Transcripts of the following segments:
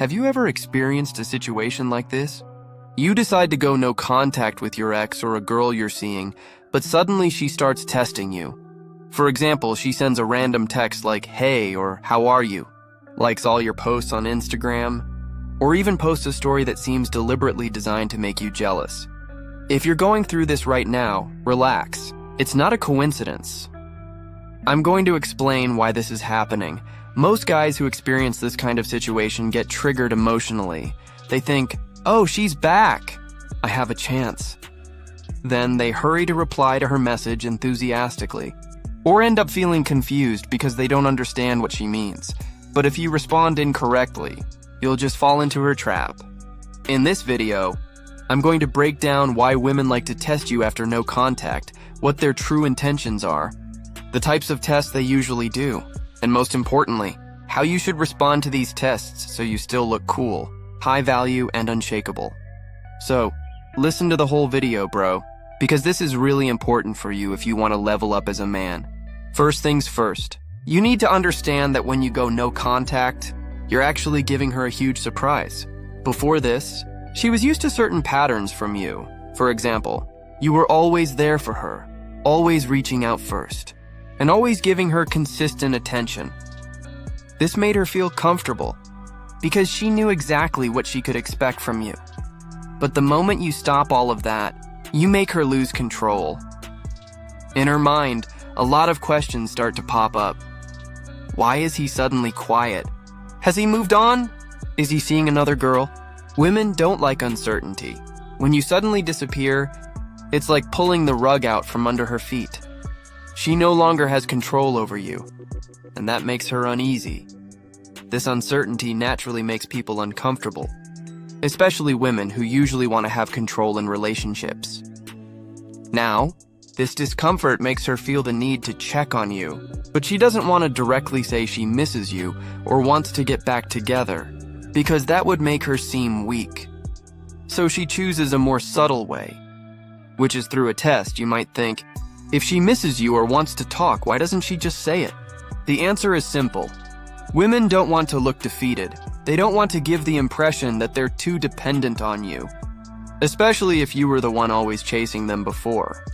Have you ever experienced a situation like this? You decide to go no contact with your ex or a girl you're seeing, but suddenly she starts testing you. For example, she sends a random text like, "Hey," or "How are you?" Likes all your posts on Instagram, or even posts a story that seems deliberately designed to make you jealous. If you're going through this right now, relax. It's not a coincidence. I'm going to explain why this is happening. Most guys who experience this kind of situation get triggered emotionally. They think, "Oh, she's back. I have a chance." Then they hurry to reply to her message enthusiastically, or end up feeling confused because they don't understand what she means. But if you respond incorrectly, you'll just fall into her trap. In this video, I'm going to break down why women like to test you after no contact, what their true intentions are, the types of tests they usually do, and most importantly, how you should respond to these tests so you still look cool, high value, and unshakable. So, listen to the whole video, bro, because this is really important for you if you want to level up as a man. First things first, you need to understand that when you go no contact, you're actually giving her a huge surprise. Before this, she was used to certain patterns from you. For example, you were always there for her, always reaching out first, and always giving her consistent attention. This made her feel comfortable because she knew exactly what she could expect from you. But the moment you stop all of that, you make her lose control. In her mind, a lot of questions start to pop up. Why is he suddenly quiet? Has he moved on? Is he seeing another girl? Women don't like uncertainty. When you suddenly disappear, it's like pulling the rug out from under her feet. She no longer has control over you, and that makes her uneasy. This uncertainty naturally makes people uncomfortable, especially women who usually want to have control in relationships. Now, this discomfort makes her feel the need to check on you, but she doesn't want to directly say she misses you or wants to get back together, because that would make her seem weak. So she chooses a more subtle way, which is through a test. You might think, if she misses you or wants to talk, why doesn't she just say it? The answer is simple. Women don't want to look defeated. They don't want to give the impression that they're too dependent on you, especially if you were the one always chasing them before.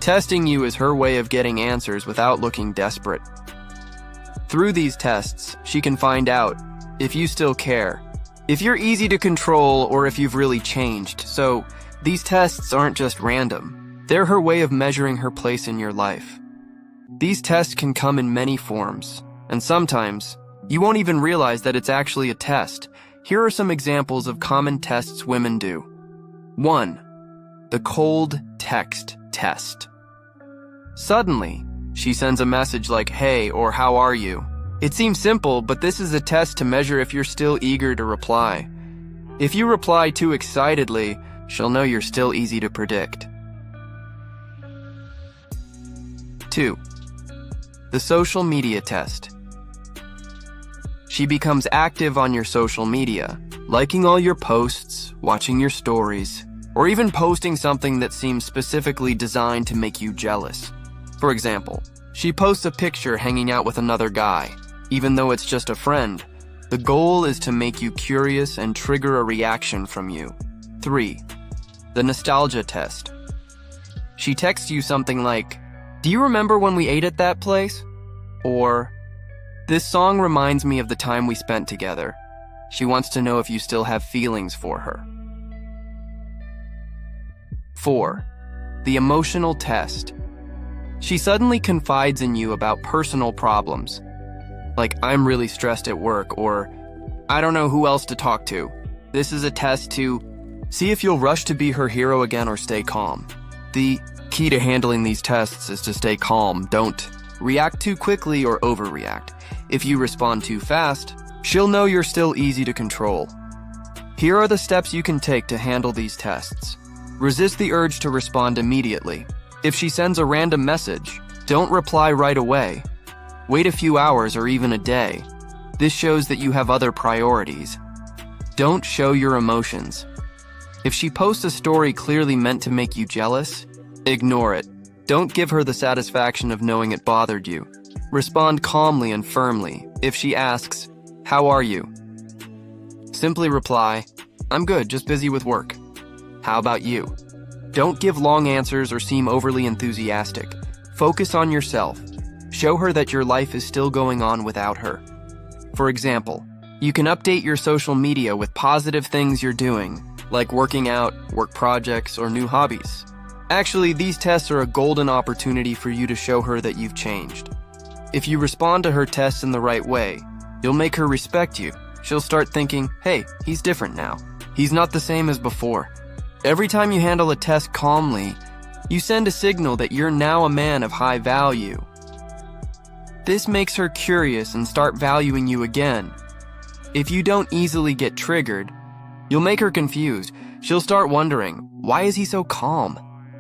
Testing you is her way of getting answers without looking desperate. Through these tests, she can find out if you still care, if you're easy to control, or if you've really changed. So, these tests aren't just random. They're her way of measuring her place in your life. These tests can come in many forms, and sometimes you won't even realize that it's actually a test. Here are some examples of common tests women do. 1. The cold text test. Suddenly, she sends a message like, "Hey," or "How are you?" It seems simple, but this is a test to measure if you're still eager to reply. If you reply too excitedly, she'll know you're still easy to predict. 2. The social media test. She becomes active on your social media, liking all your posts, watching your stories, or even posting something that seems specifically designed to make you jealous. For example, she posts a picture hanging out with another guy, even though it's just a friend. The goal is to make you curious and trigger a reaction from you. 3. The nostalgia test. She texts you something like, "Do you remember when we ate at that place?" Or, "This song reminds me of the time we spent together." She wants to know if you still have feelings for her. 4. The emotional test. She suddenly confides in you about personal problems, like, "I'm really stressed at work," or "I don't know who else to talk to." This is a test to see if you'll rush to be her hero again or stay calm. The key to handling these tests is to stay calm. Don't react too quickly or overreact. If you respond too fast, she'll know you're still easy to control. Here are the steps you can take to handle these tests. Resist the urge to respond immediately. If she sends a random message, don't reply right away. Wait a few hours or even a day. This shows that you have other priorities. Don't show your emotions. If she posts a story clearly meant to make you jealous, ignore it. Don't give her the satisfaction of knowing it bothered you. Respond calmly and firmly. If she asks, "How are you?" Simply reply, "I'm good, just busy with work." How about you? Don't give long answers or seem overly enthusiastic. Focus on yourself. Show her that your life is still going on without her. For example, you can update your social media with positive things you're doing, like working out, work projects, or new hobbies. Actually, these tests are a golden opportunity for you to show her that you've changed. If you respond to her tests in the right way, you'll make her respect you. She'll start thinking, "Hey, he's different now. He's not the same as before." Every time you handle a test calmly, you send a signal that you're now a man of high value. This makes her curious and start valuing you again. If you don't easily get triggered, you'll make her confused. She'll start wondering, why is he so calm?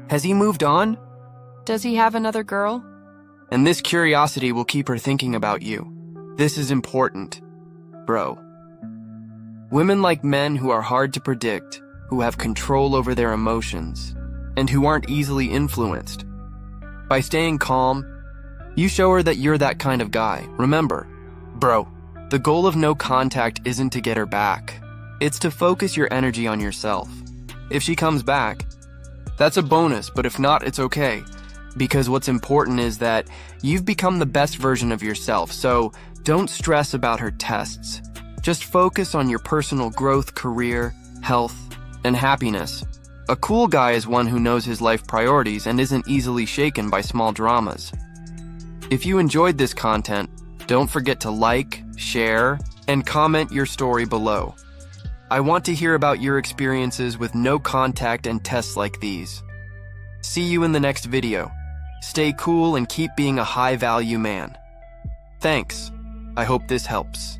Has he moved on? Does he have another girl? And this curiosity will keep her thinking about you. This is important, bro. Women like men who are hard to predict, who have control over their emotions, and who aren't easily influenced. By staying calm, you show her that you're that kind of guy. Remember, bro, the goal of no contact isn't to get her back. It's to focus your energy on yourself. If she comes back, that's a bonus, but if not, it's okay. Because what's important is that you've become the best version of yourself, so don't stress about her tests. Just focus on your personal growth, career, health, and happiness. A cool guy is one who knows his life priorities and isn't easily shaken by small dramas. If you enjoyed this content, don't forget to like, share, and comment your story below. I want to hear about your experiences with no contact and tests like these. See you in the next video. Stay cool and keep being a high-value man. Thanks. I hope this helps.